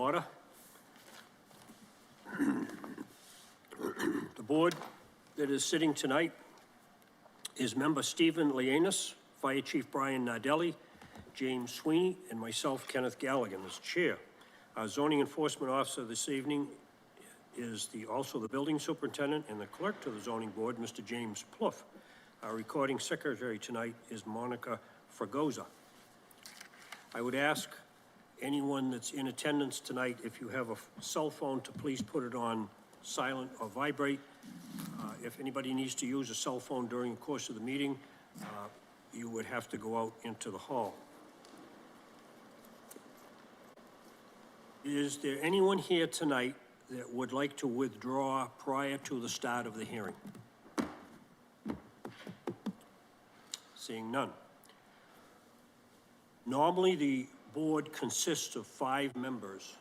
order. The board that is sitting tonight is member Stephen Leanis, Fire Chief Brian Nardelli, James Sweeney, and myself, Kenneth Galligan, as chair. Our zoning enforcement officer this evening is also the building superintendent and the clerk to the zoning board, Mr. James Plouffe. Our recording secretary tonight is Monica Fragoza. I would ask anyone that's in attendance tonight, if you have a cell phone, to please put it on silent or vibrate. If anybody needs to use a cell phone during the course of the meeting, you would have to go out into the hall. Is there anyone here tonight that would like to withdraw prior to the start of the hearing? Seeing none. Normally, the board consists of 5 members.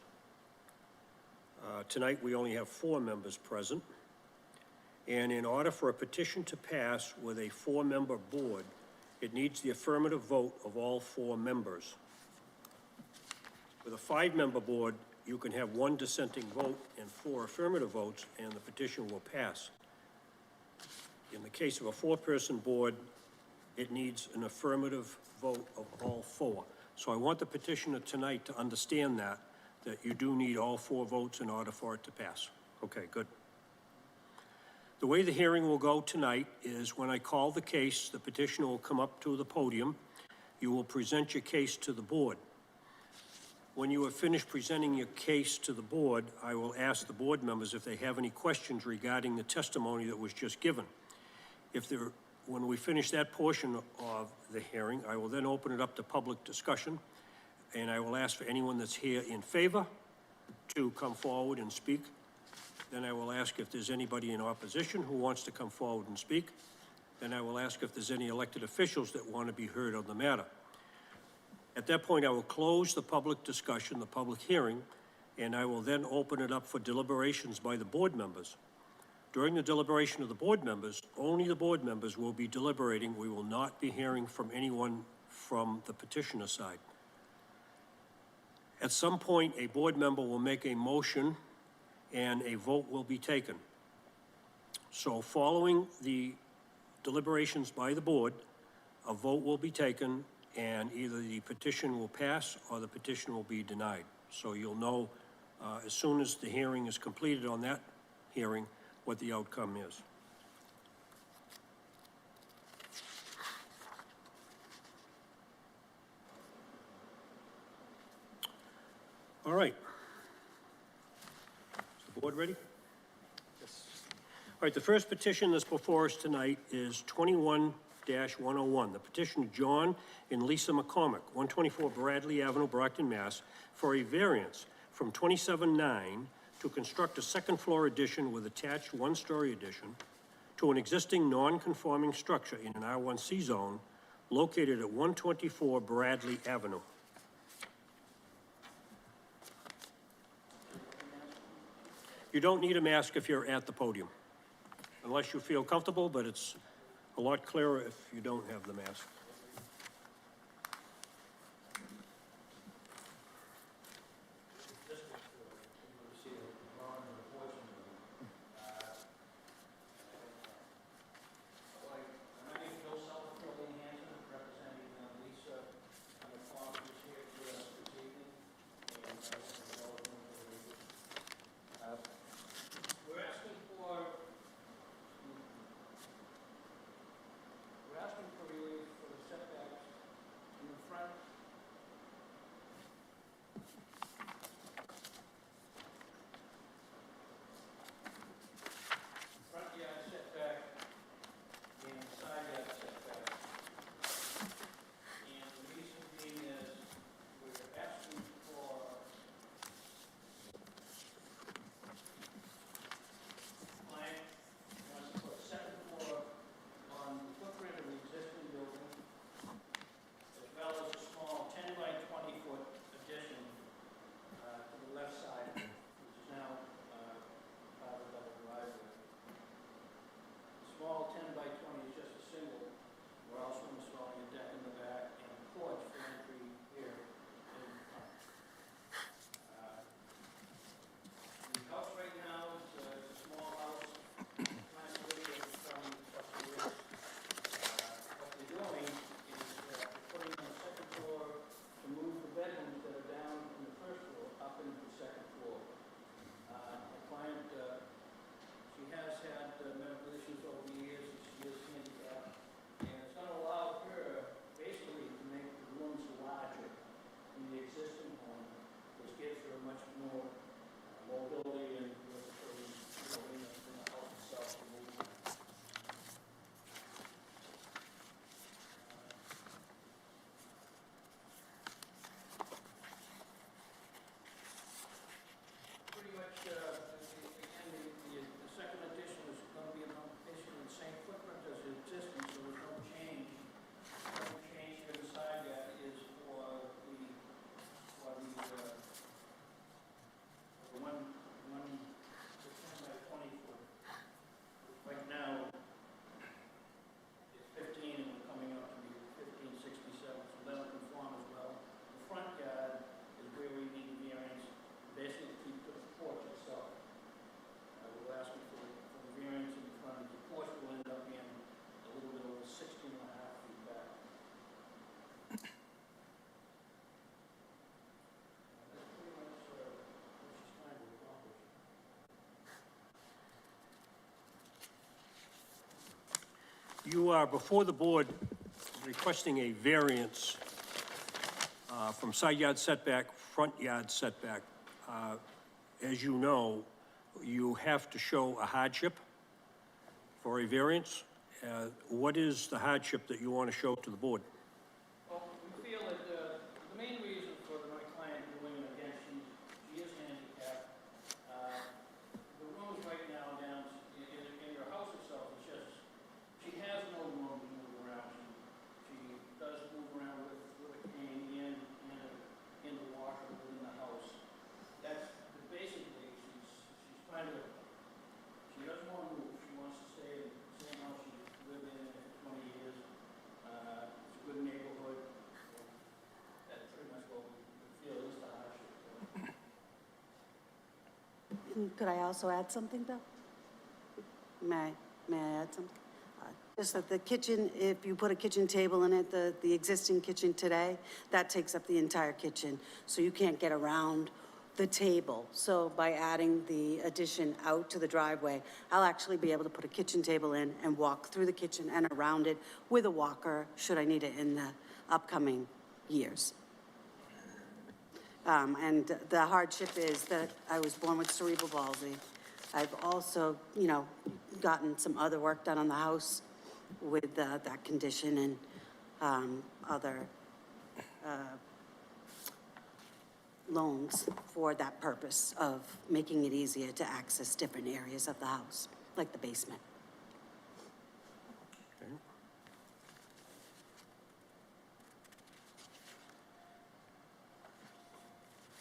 Tonight, we only have 4 members present. And in order for a petition to pass with a 4-member board, it needs the affirmative vote of all 4 members. With a 5-member board, you can have 1 dissenting vote and 4 affirmative votes, and the petition will pass. In the case of a 4-person board, it needs an affirmative vote of all 4. So I want the petitioner tonight to understand that you do need all 4 votes in order for it to pass. Okay, good. The way the hearing will go tonight is when I call the case, the petitioner will come up to the podium. You will present your case to the board. When you have finished presenting your case to the board, I will ask the board members if they have any questions regarding the testimony that was just given. When we finish that portion of the hearing, I will then open it up to public discussion, and I will ask for anyone that's here in favor to come forward and speak. Then I will ask if there's anybody in opposition who wants to come forward and speak. Then I will ask if there's any elected officials that want to be heard on the matter. At that point, I will close the public discussion, the public hearing, and I will then open it up for deliberations by the board members. During the deliberation of the board members, only the board members will be deliberating. We will not be hearing from anyone from the petitioner side. At some point, a board member will make a motion and a vote will be taken. So following the deliberations by the board, a vote will be taken, and either the petition will pass or the petition will be denied. So you'll know as soon as the hearing is completed on that hearing what the outcome is. All right. Is the board ready? Yes. All right, the first petition that's before us tonight is 21-101, the petition of John and Lisa McCormick, 124 Bradley Avenue, Brockton, Mass, for a variance from 27-9 to construct a second-floor addition with attached 1-story addition to an existing non-conforming structure in an R1C zone located at 124 Bradley Avenue. You don't need a mask if you're at the podium, unless you feel comfortable, but it's a lot clearer if you don't have the mask. We're asking for relief for the You are before the board requesting a variance from side yard setback, front yard setback. As you know, you have to show a hardship for a variance. What is the hardship that you want to show to the board? Well, we feel that the main reason for my client doing it again, she is handicapped. The rooms right now down in your house itself, it's just, she has no room to move around. She does move around with a cane and in the washer within the house. That's basically, she's trying to, she doesn't want to move. She wants to stay in the same house she's lived in for 20 years. It's a good neighborhood. That's pretty much what we feel is the hardship. Could I also add something, Bill? May I add something? Just that the kitchen, if you put a kitchen table in it, the existing kitchen today, that takes up the entire kitchen, so you can't get around the table. So by adding the addition out to the driveway, I'll actually be able to put a kitchen table in and walk through the kitchen and around it with a walker, should I need it in the upcoming years. And the hardship is that I was born with cerebral palsy. I've also, you know, gotten some other work done on the house with that condition and other loans for that purpose of making it easier to access different areas of the house, like the basement. Okay.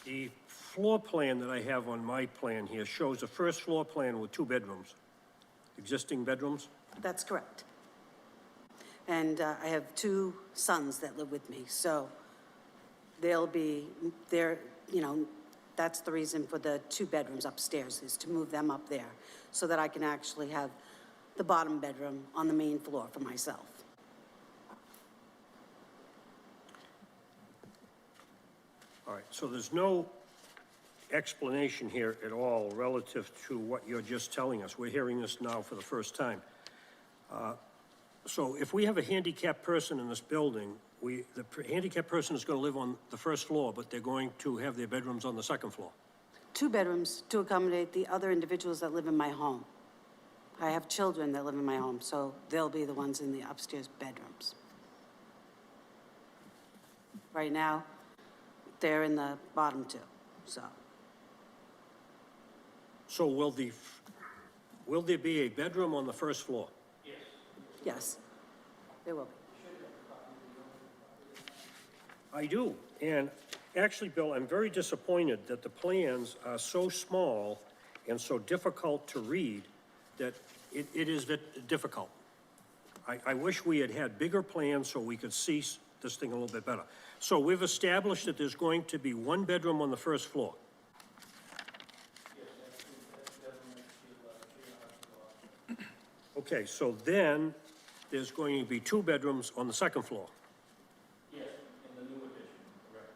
The floor plan that I have on my plan here shows a first floor plan with 2 bedrooms, existing bedrooms. That's correct. And I have 2 sons that live with me, so they'll be there, you know, that's the reason for the 2 bedrooms upstairs, is to move them up there so that I can actually have the bottom bedroom on the main floor for myself. All right, so there's no explanation here at all relative to what you're just telling us. We're hearing this now for the first time. So if we have a handicapped person in this building, the handicapped person is going to live on the first floor, but they're going to have their bedrooms on the second floor. 2 bedrooms to accommodate the other individuals that live in my home. I have children that live in my home, so they'll be the ones in the upstairs bedrooms. Right now, they're in the bottom 2, so. So will there be a bedroom on the first floor? Yes, there will be. I do, and actually, Bill, I'm very disappointed that the plans are so small and so difficult to read that it is difficult. I wish we had had bigger plans so we could see this thing a little bit better. So we've established that there's going to be 1 bedroom on the first floor. Okay, so then there's going to be 2 bedrooms on the second floor. Yes, in the new addition, correct.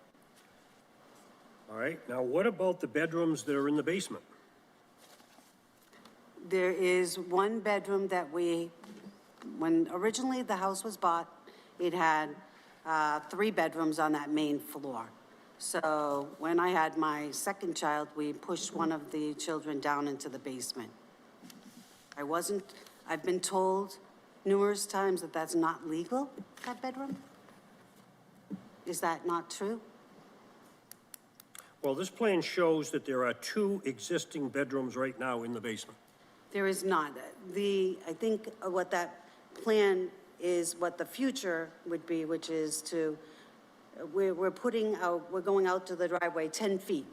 All right, now what about the bedrooms that are in the basement? There is 1 bedroom that when originally the house was bought, it had 3 bedrooms on that main floor. So when I had my second child, we pushed one of the children down into the basement. I've been told numerous times that that's not legal, that bedroom. Is that not true? Well, this plan shows that there are 2 existing bedrooms right now in the basement. There is not. I think what that plan is, what the future would be, which is we're going out to the driveway 10 feet.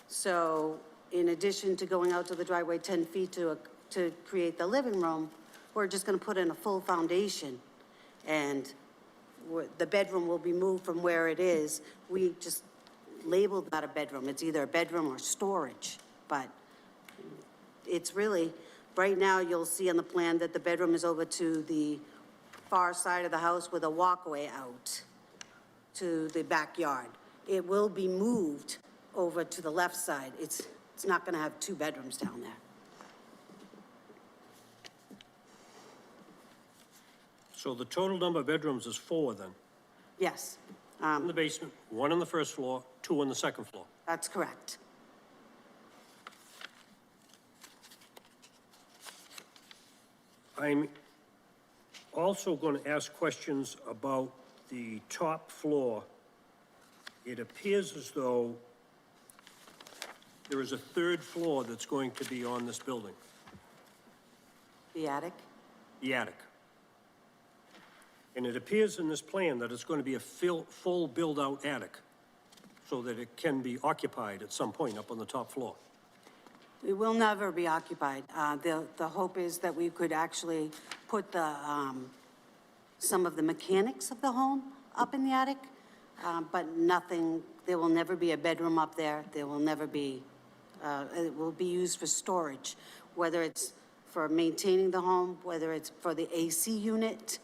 So in addition to going out to the driveway 10 feet to create the living room, we're just going to put in a full foundation, and the bedroom will be moved from where it is. We just labeled that a bedroom. It's either a bedroom or storage, but it's really, right now you'll see on the plan that the bedroom is over to the far side of the house with a walkway out to the backyard. It will be moved over to the left side. It's not going to have 2 bedrooms down there. So the total number of bedrooms is 4 then? Yes, In the basement, 1 on the first floor, 2 on the second floor. that's correct. I'm also going to ask questions about the top floor. It appears as though there is a 3rd floor that's going to be on this building, The attic? the attic. And it appears in this plan that it's going to be a full build-out attic, so that it can be occupied at some point up on the top floor. It will never be occupied. The hope is that we could actually put some of the mechanics of the home up in the attic, but nothing, there will never be a bedroom up there. There will never be, it will be used for storage, whether it's for maintaining the home, whether it's for the AC unit,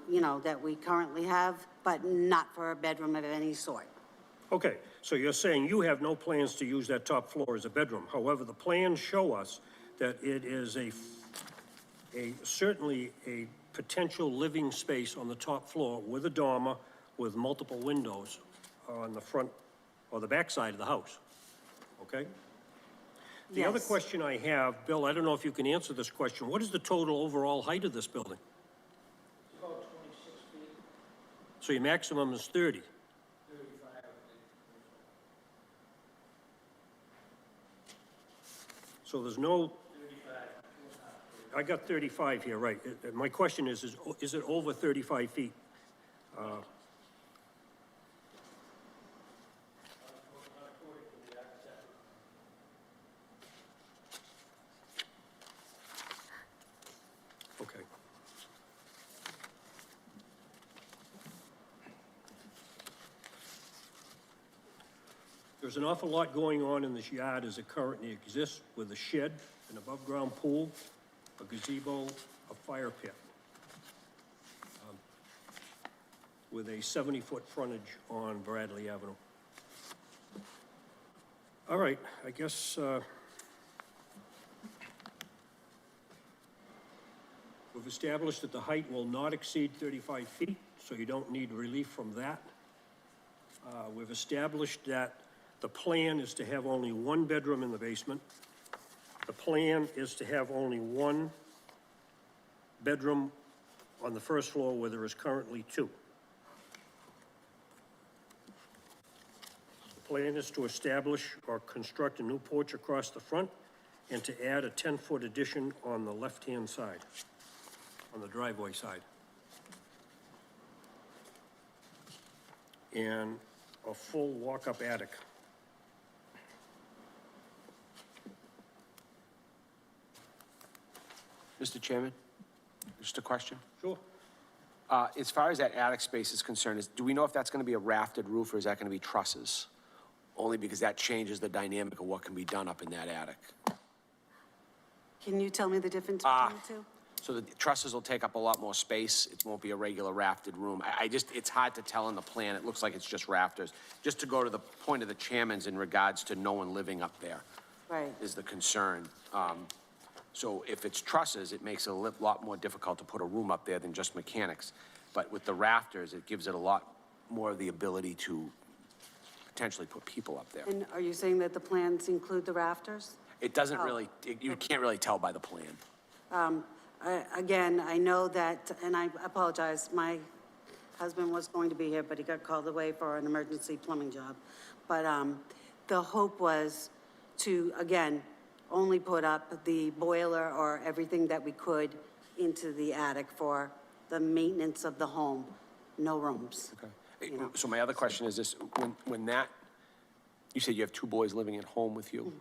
you know, that we currently have, but not for a bedroom of any sort. Okay, so you're saying you have no plans to use that top floor as a bedroom. However, the plans show us that it is certainly a potential living space on the top floor with a dormer, with multiple windows on the front or the back side of the house, okay? The other Yes. question I have, Bill, I don't know if you can answer this question. What is the total overall height of this building? It's about 26 feet, So your maximum is 30. 35, I think. So there's no, 35. I got 35 here, right. My question is it over 35 feet? Not according to the architect. Okay. There's an awful lot going on in this yard as it currently exists, with a shed, an above-ground pool, a gazebo, a fire pit, with a 70-foot frontage on Bradley Avenue. All right, I guess, we've established that the height will not exceed 35 feet, so you don't need relief from that. We've established that the plan is to have only 1 bedroom in the basement. The plan is to have only 1 bedroom on the first floor where there is currently 2. The plan is to establish or construct a new porch across the front and to add a 10-foot addition on the left-hand side, on the driveway side. And a full walk-up attic. Mr. Chairman, just a question. Sure. As far as that attic space is concerned, do we know if that's going to be a rafted roof or is that going to be trusses? Only because that changes the dynamic of what can be done up in that attic. Can you tell me the difference between the two? So the trusses will take up a lot more space. It won't be a regular rafted room. It's hard to tell in the plan. It looks like it's just rafters. Just to go to the point of the chairman's in regards to no one living up there. Right. Is the concern. So if it's trusses, it makes it a lot more difficult to put a room up there than just mechanics. But with the rafters, it gives it a lot more of the ability to potentially put people up there. And are you saying that the plans include the rafters? It doesn't really, you can't really tell by the plan. Again, I know that, and I apologize, my husband was going to be here, but he got called away for an emergency plumbing job. But the hope was to, again, only put up the boiler or everything that we could into the attic for the maintenance of the home, no rooms. Okay. So my other question is this, when that, you said you have 2 boys living at home with you.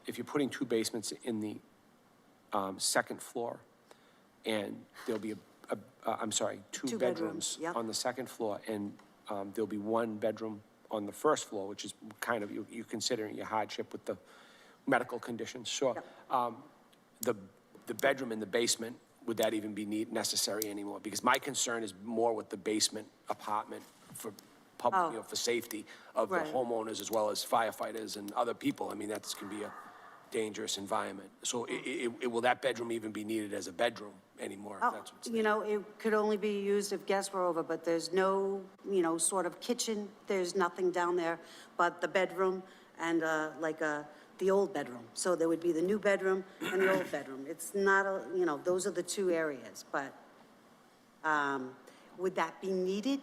If you're putting 2 basements in the second floor, and there'll be two 2 bedrooms bedrooms, yep. on the second floor, and there'll be 1 bedroom on the first floor, which is kind of, you're considering your hardship with the medical conditions, sure. Yep. The bedroom in the basement, would that even be necessary anymore? Because my concern is more with the basement apartment for public, for safety of the Right. homeowners as well as firefighters and other people. I mean, that can be a dangerous environment. So will that bedroom even be needed as a bedroom? anymore, if Oh, that's what's you know, it could only be used if guests were over, but there's no, you know, sort of kitchen. There's nothing down there but the bedroom and the old bedroom. So there would be the new bedroom and the old bedroom. It's not a, you know, those are the two areas, but would that be needed?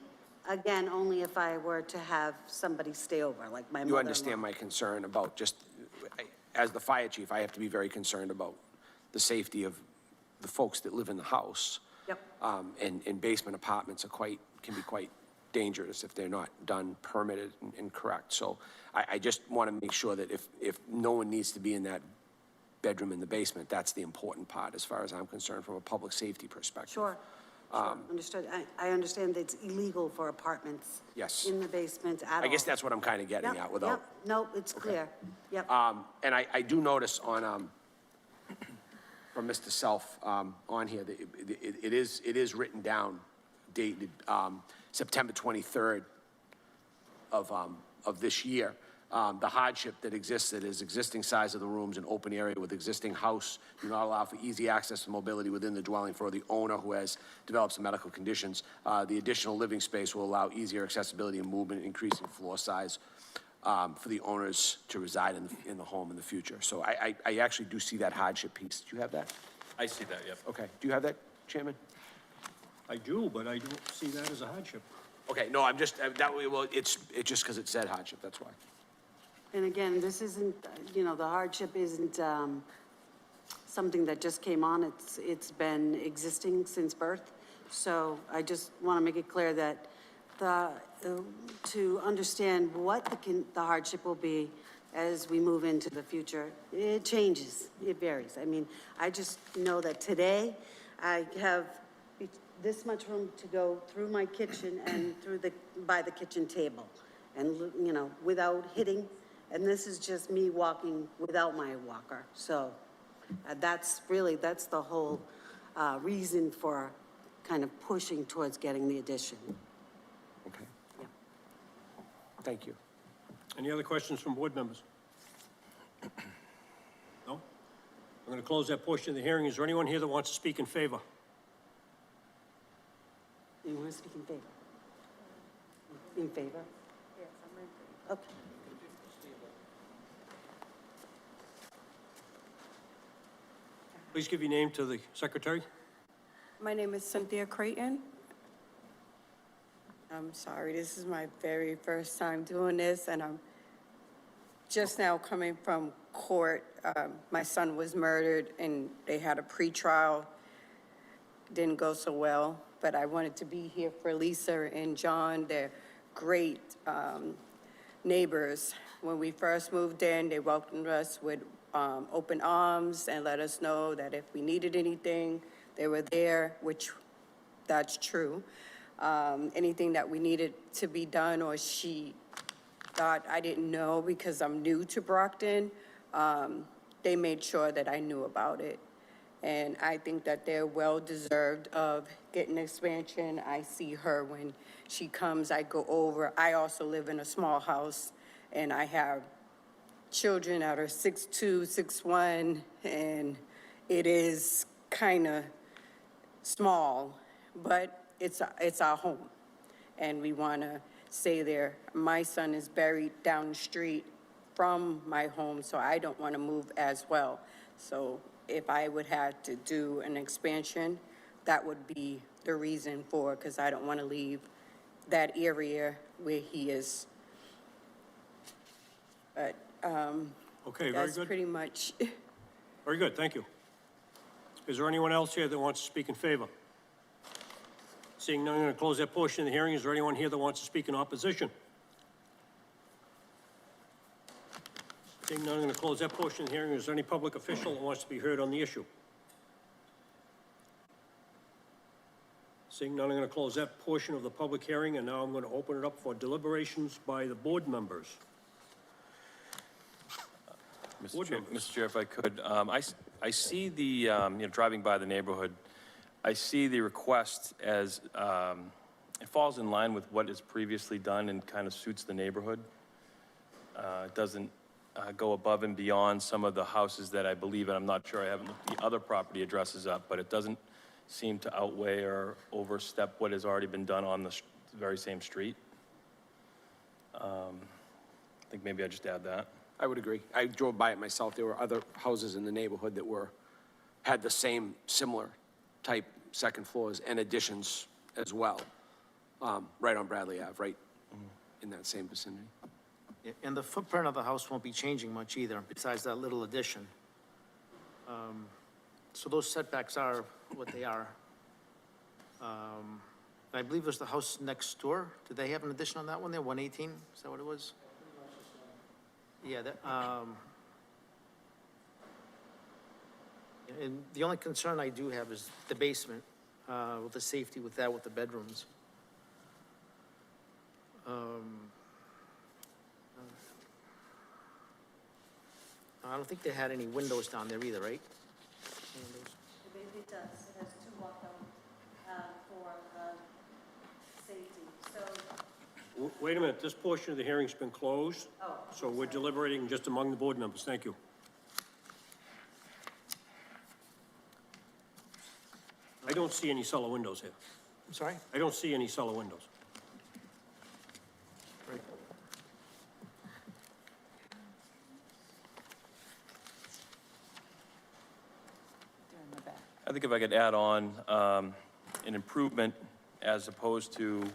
Again, only if I were to have somebody stay over, like my mother-in-law. You understand my concern about just, as the fire chief, I have to be very concerned about the safety of the folks that live in the house. Yep. And basement apartments can be quite dangerous if they're not done, permitted, and correct. So I just want to make sure that if no one needs to be in that bedroom in the basement, that's the important part as far as I'm concerned from a public safety perspective. Sure. Sure, understood. I understand that it's illegal for apartments. Yes. In the basement at all. I guess that's what I'm kind of getting Yep, at without. Yep, no, it's clear. Yep. And I do notice on, from Mr. Self, on here, that it is written down, dated, September 23rd of this year. The hardship that exists, that is existing size of the rooms, an open area with existing house, do not allow for easy access to mobility within the dwelling for the owner who has developed some medical conditions. The additional living space will allow easier accessibility and movement, increasing floor size for the owners to reside in the home in the future. So I actually do see that hardship piece. Do you have that? I see that, yep. Okay. Do you have that, Chairman? I do, but I don't see that as a hardship. Okay, no, I'm just, that way, well, it's just because it said hardship, that's why. And again, this isn't, you know, the hardship isn't something that just came on. It's been existing since birth. So I just want to make it clear that to understand what the hardship will be as we move into the future, it changes, it varies. I mean, I just know that today I have this much room to go through my kitchen and by the kitchen table and, you know, without hitting. And this is just me walking without my walker. So that's the whole reason for kind of pushing towards getting the addition. Okay. Yeah. Thank you. Any other questions from board members? No? I'm going to close that portion of the hearing. Is there anyone here that wants to speak in favor? You want to speak in favor? In favor? Yes, I'm in favor. Okay. Please give your name to the secretary. My name is Cynthia Creighton. I'm sorry, this is my very first time doing this, and I'm just now coming from court. My son was murdered, and they had a pretrial. Didn't go so well, but I wanted to be here for Lisa and John. They're great neighbors. When we first moved in, they welcomed us with open arms and let us know that if we needed anything, they were there, which that's true. Anything that we needed to be done or she thought I didn't know because I'm new to Brockton, they made sure that I knew about it. And I think that they're well-deserved of getting expansion. I see her when she comes, I go over. I also live in a small house, and I have children that are 6'2", 6'1", and it is kind of small, but it's our home, and we want to stay there. My son is buried down the street from my home, so I don't want to move as well. So if I would have to do an expansion, that would be the reason for, because I don't want to leave that area where he is. But Okay, very that's good. pretty much. Very good, thank you. Is there anyone else here that wants to speak in favor? Seeing none, I'm going to close that portion of the hearing. Is there anyone here that wants to speak in opposition? Seeing none, I'm going to close that portion of the hearing. Is there any public official that wants to be heard on the issue? Seeing none, I'm going to close that portion of the public hearing, and now I'm going to open it up for deliberations by the board members. Board members. Mr. Chair, if I could, I see the, you know, driving by the neighborhood, I see the request as, it falls in line with what is previously done and kind of suits the neighborhood. It doesn't go above and beyond some of the houses that I believe, and I'm not sure, I haven't looked the other property addresses up, but it doesn't seem to outweigh or overstep what has already been done on the very same street. I think maybe I just add that. I would agree. I drove by it myself. There were other houses in the neighborhood that had the same similar type second floors and additions as well, right on Bradley Ave, right in that same vicinity. Yeah, and the footprint of the house won't be changing much either, besides that little addition. So those setbacks are what they are. I believe it was the house next door. Did they have an addition on that one there, 118? Is that what it was? Yeah, that, and the only concern I do have is the basement, with the safety with that, with the bedrooms. I don't think they had any windows down there either, right? It does, it has two walkout, for, safety, so. Wait a minute, this portion of the hearing's been closed, Oh. so we're deliberating just among the board members. Thank you. I don't see any cellar windows here. I'm sorry? I don't see any cellar windows. Right. I think if I could add on an improvement as opposed to,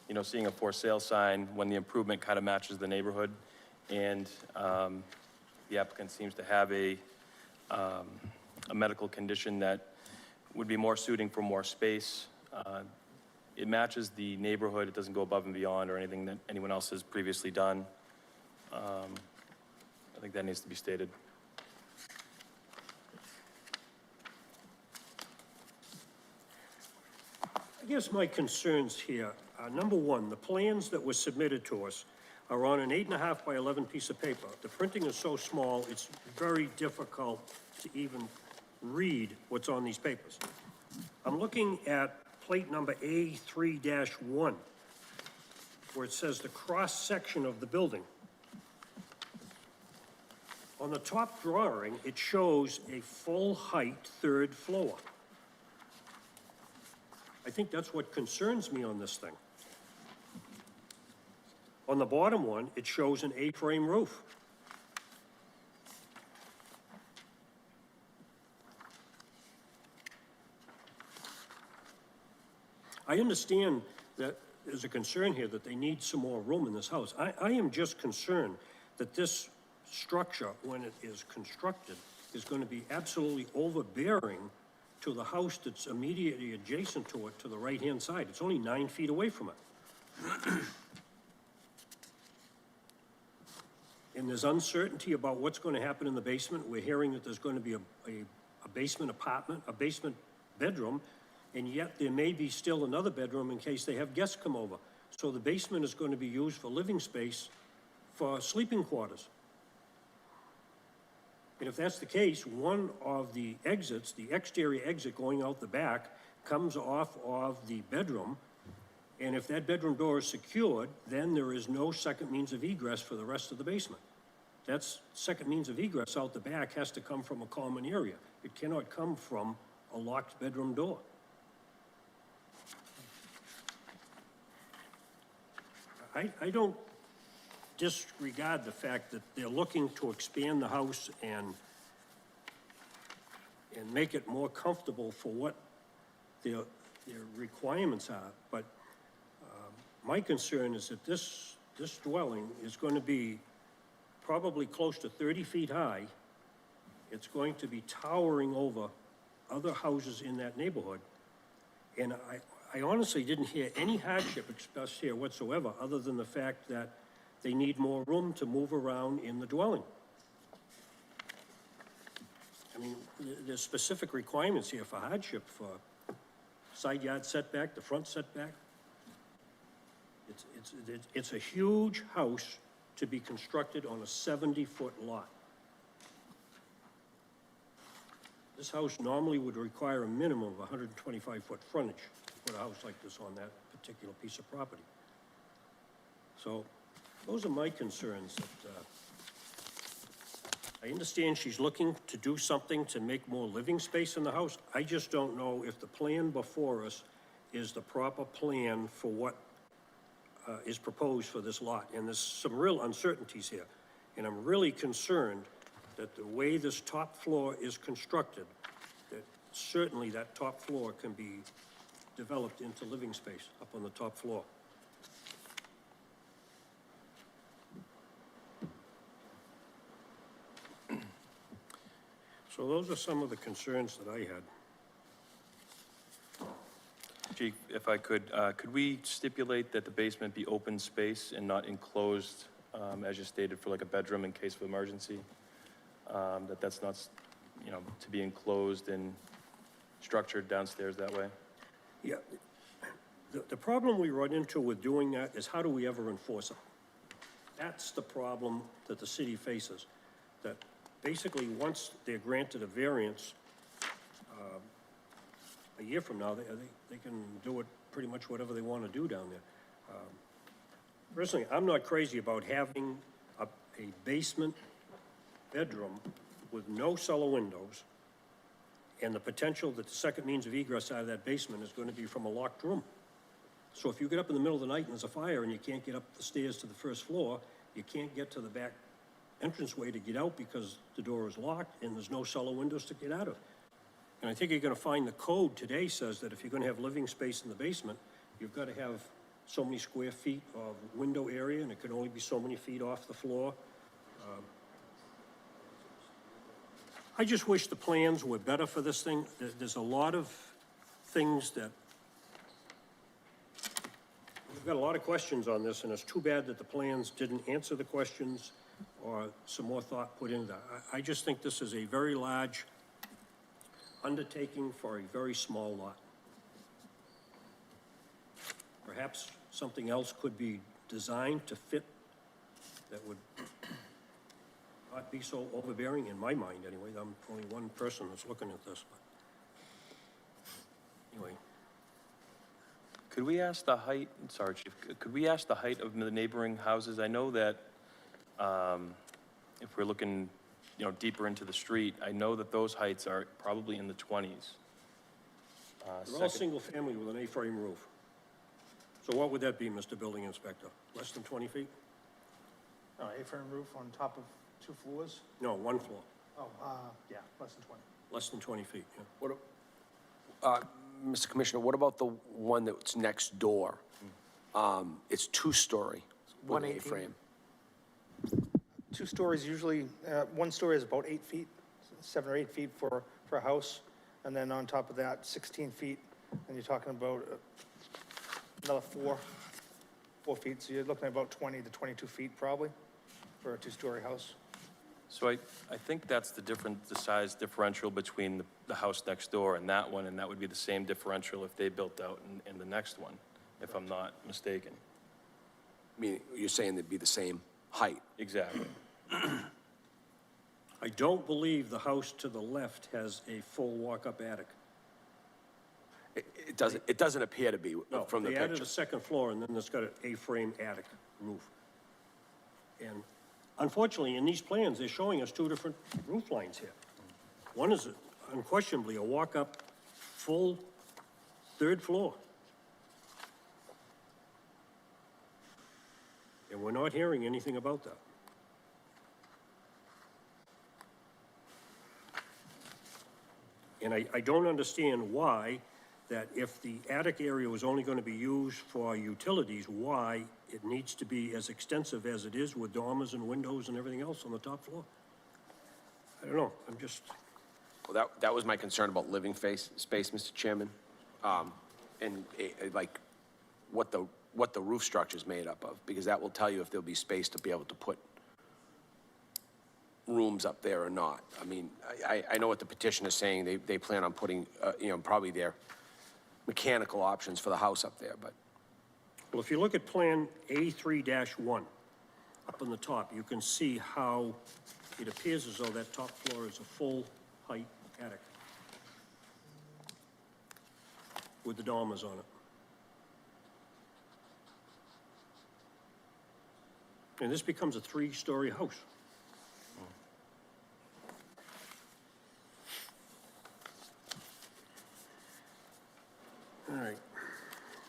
you know, seeing a for sale sign when the improvement kind of matches the neighborhood, and the applicant seems to have a medical condition that would be more suiting for more space. It matches the neighborhood. It doesn't go above and beyond or anything that anyone else has previously done. I think that needs to be stated. I guess my concerns here are, number one, the plans that were submitted to us are on an 8.5 by 11 piece of paper. The printing is so small, it's very difficult to even read what's on these papers. I'm looking at plate number A3-1, where it says the cross-section of the building. On the top drawing, it shows a full-height third floor. I think that's what concerns me on this thing. On the bottom one, it shows an A-frame roof. I understand that there's a concern here that they need some more room in this house. I am just concerned that this structure, when it is constructed, is going to be absolutely overbearing to the house that's immediately adjacent to it, to the right-hand side. It's only 9 feet away from it. And there's uncertainty about what's going to happen in the basement. We're hearing that there's going to be a basement apartment, a basement bedroom, and yet there may be still another bedroom in case they have guests come over. So the basement is going to be used for living space, for sleeping quarters. And if that's the case, one of the exits, the exterior exit going out the back, comes off of the bedroom, and if that bedroom door is secured, then there is no second means of egress for the rest of the basement. That's second means of egress out the back has to come from a common area. It cannot come from a locked bedroom door. I don't disregard the fact that they're looking to expand the house and make it more comfortable for what their requirements are, but my concern is that this dwelling is going to be probably close to 30 feet high. It's going to be towering over other houses in that neighborhood, and I honestly didn't hear any hardship expressed here whatsoever, other than the fact that they need more room to move around in the dwelling. I mean, there's specific requirements here for hardship, for side yard setback, the front setback. It's a huge house to be constructed on a 70-foot lot. This house normally would require a minimum of 125-foot frontage to put a house like this on that particular piece of property. So those are my concerns that I understand she's looking to do something to make more living space in the house. I just don't know if the plan before us is the proper plan for what is proposed for this lot. And there's some real uncertainties here. And I'm really concerned that the way this top floor is constructed, that certainly that top floor can be developed into living space up on the top floor. So those are some of the concerns that I had. Chief, if I could we stipulate that the basement be open space and not enclosed, as you stated, for like a bedroom in case of emergency? That's not, you know, to be enclosed and structured downstairs that way? Yeah, the problem we run into with doing that is how do we ever enforce it? That's the problem that the city faces, that basically once they're granted a variance, a year from now, they can do it pretty much whatever they want to do down there. Personally, I'm not crazy about having a basement bedroom with no cellar windows and the potential that the second means of egress out of that basement is going to be from a locked room. So if you get up in the middle of the night and there's a fire and you can't get up the stairs to the first floor, you can't get to the back entranceway to get out because the door is locked and there's no cellar windows to get out of. And I think you're going to find the code today says that if you're going to have living space in the basement, you've got to have so many square feet of window area, and it can only be so many feet off the floor. I just wish the plans were better for this thing. There's a lot of things that, we've got a lot of questions on this, and it's too bad that the plans didn't answer the questions or some more thought put into that. I just think this is a very large undertaking for a very small lot. Perhaps something else could be designed to fit that would not be so overbearing, in my mind anyway. I'm only one person that's looking at this, but anyway. Could we ask the height, sorry, Chief, could we ask the height of the neighboring houses? I know that if we're looking, you know, deeper into the street, I know that those heights are probably in the 20s. They're all single family with an A-frame roof. So what would that be, Mr. Building Inspector? Less than 20 feet? Oh, A-frame roof on top of 2 floors? No, one floor. Oh, yeah, less than 20. Less than 20 feet, yeah. What, Mr. Commissioner, what about the one that's next door? It's two-story with an 118. A-frame. 2 stories usually, 1 story is about 8 feet, 7 or 8 feet for a house. And then on top of that, 16 feet, and you're talking about another 4 feet. So you're looking at about 20 to 22 feet probably for a 2-story house. So I think that's the size differential between the house next door and that one, and that would be the same differential if they built out in the next one, if I'm not mistaken. I mean, you're saying they'd be the same height? Exactly. I don't believe the house to the left has a full walk-up attic. It doesn't appear to be No, from the they added picture. a second floor, and then it's got an A-frame attic roof. And unfortunately, in these plans, they're showing us 2 different roof lines here. One is unquestionably a walk-up, full 3rd floor. And we're not hearing anything about that. And I don't understand why, that if the attic area was only going to be used for utilities, why it needs to be as extensive as it is with dormers and windows and everything else on the top floor. I don't know, I'm just, Well, that was my concern about living space, Mr. Chairman. And like what the roof structure's made up of, because that will tell you if there'll be space to be able to put rooms up there or not. I mean, I know what the petition is saying. They plan on putting, you know, probably their mechanical options for the house up there, but. well, if you look at Plan A3-1, up on the top, you can see how it appears as though that top floor is a full-height attic with the dormers on it. And this becomes a 3-story house. All right.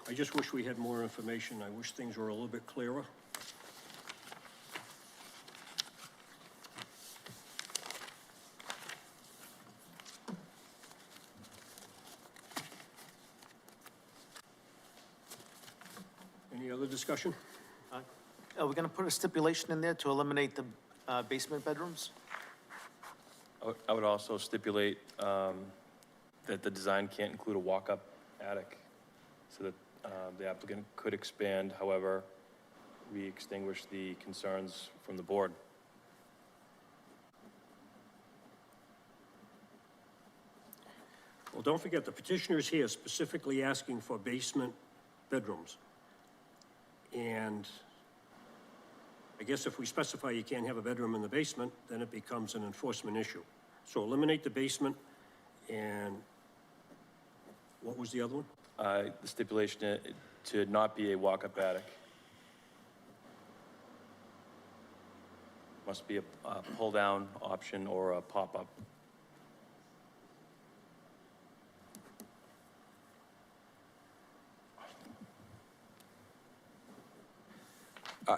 I just wish we had more information. I wish things were a little bit clearer. Any other discussion? Are we gonna put a stipulation in there to eliminate the basement bedrooms? I would also stipulate that the design can't include a walk-up attic, so that the applicant could expand, however, we extinguish the concerns from the board. Well, don't forget, the petitioner is here specifically asking for basement bedrooms. And I guess if we specify you can't have a bedroom in the basement, then it becomes an enforcement issue. So eliminate the basement, and what was the other one? The stipulation to not be a walk-up attic. Must be a pull-down option or a pop-up.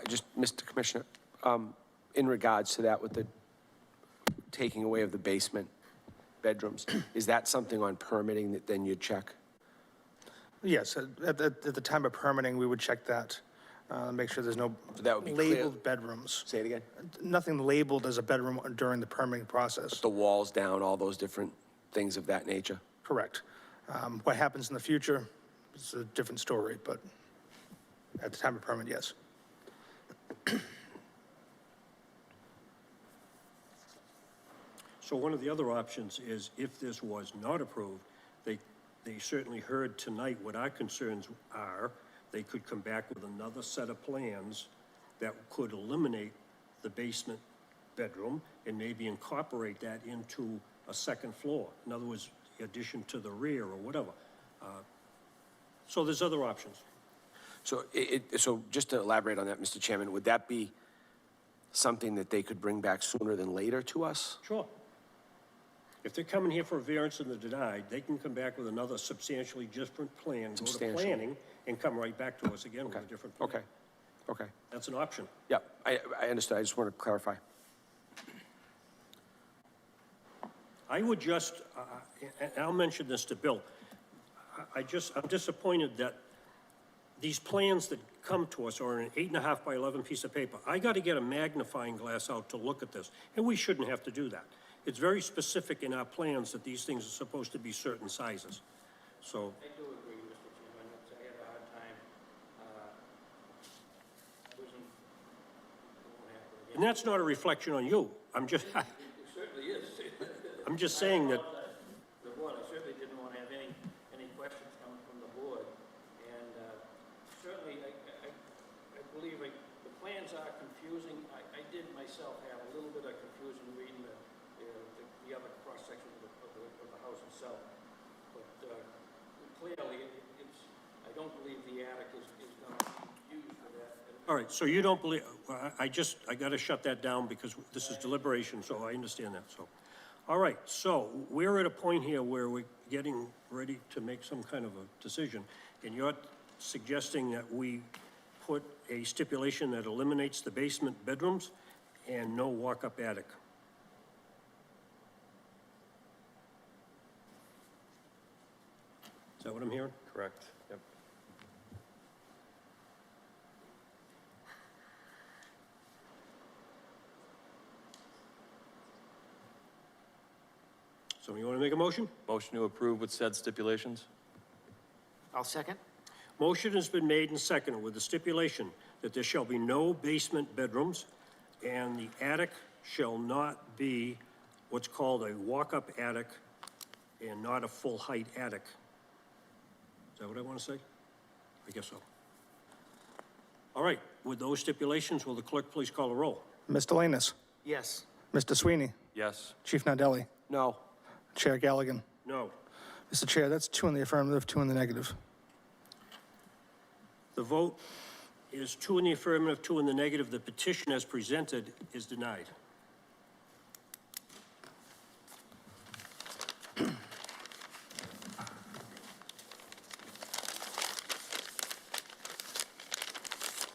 Just, Mr. Commissioner, in regards to that with the taking away of the basement bedrooms, is that something on permitting that then you'd check? Yes, at the time of permitting, we would check that, make sure there's no So that would be clear. labeled bedrooms. Say it again? Nothing labeled as a bedroom during the permitting process. The walls down, all those different things of that nature? Correct. What happens in the future is a different story, but at the time of permit, yes. So one of the other options is, if this was not approved, they certainly heard tonight what our concerns are. They could come back with another set of plans that could eliminate the basement bedroom and maybe incorporate that into a second floor. In other words, addition to the rear or whatever. So there's other options. So so just to elaborate on that, Mr. Chairman, would that be something that they could bring back sooner than later to us? Sure. If they're coming here for a variance and they're denied, they can come back with another substantially different plan, go to Substantial. planning, and come right back to us again with a different plan. Okay. That's an option. Yeah, I understand. I just want to clarify. I would just, and I'll mention this to Bill, I'm disappointed that these plans that come to us are an 8.5 by 11 piece of paper. I got to get a magnifying glass out to look at this, and we shouldn't have to do that. It's very specific in our plans that these things are supposed to be certain sizes. So, I do agree, Mr. Chairman, I have a hard time, losing, it won't happen again. and that's not a reflection on you. I'm just, It certainly is. I'm just saying that, The board, I certainly didn't want to have any questions coming from the board, and certainly, I believe the plans are confusing. I did myself have a little bit of confusion reading the other cross-section of the house itself, but clearly, I don't believe the attic is going to be used for that. all right, so you don't believe, I got to shut that down because this is deliberation, so I understand that, so. All right, so we're at a point here where we're getting ready to make some kind of a decision, and you're suggesting that we put a stipulation that eliminates the basement bedrooms and no walk-up attic. Is that what I'm hearing? Correct, yep. So you want to make a motion? Motion to approve with said stipulations? I'll second. Motion has been made and seconded with the stipulation that there shall be no basement bedrooms and the attic shall not be what's called a walk-up attic and not a full-height attic. Is that what I want to say? I guess so. All right, with those stipulations, will the clerk please call a roll? Mr. Lanus, Yes. Mr. Sweeney, Yes. Chief Nardelli, No. Chair Galligan. No. Mr. Chair, that's 2 in the affirmative, 2 in the negative. The vote is 2 in the affirmative, 2 in the negative. The petition as presented is denied.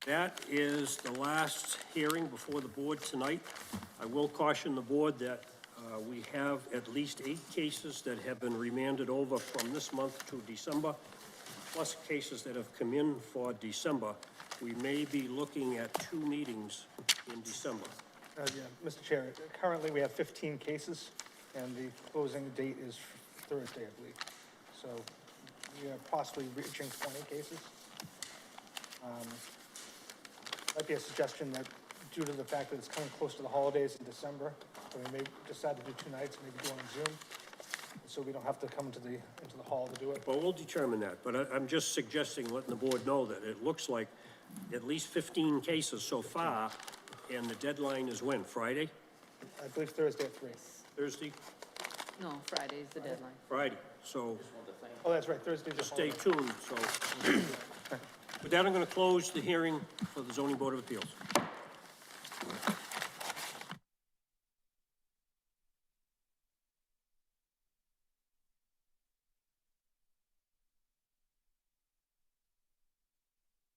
That is the last hearing before the board tonight. I will caution the board that we have at least 8 cases that have been remanded over from this month to December, plus cases that have come in for December. We may be looking at 2 meetings in December. Yeah, Mr. Chair, currently we have 15 cases, and the closing date is Thursday, I believe. So we are possibly reaching 20 cases. Might be a suggestion that due to the fact that it's coming close to the holidays in December, we may decide to do 2 nights, maybe do on Zoom, so we don't have to come into the hall to do it. Well, we'll determine that, but I'm just suggesting, letting the board know that it looks like at least 15 cases so far, and the deadline is when, Friday? I believe Thursday at 3. Thursday? No, Friday's the deadline. Friday, so Oh, that's right, Thursday's a just stay holiday. tuned, so. With that, I'm gonna close the hearing for the zoning board of appeals.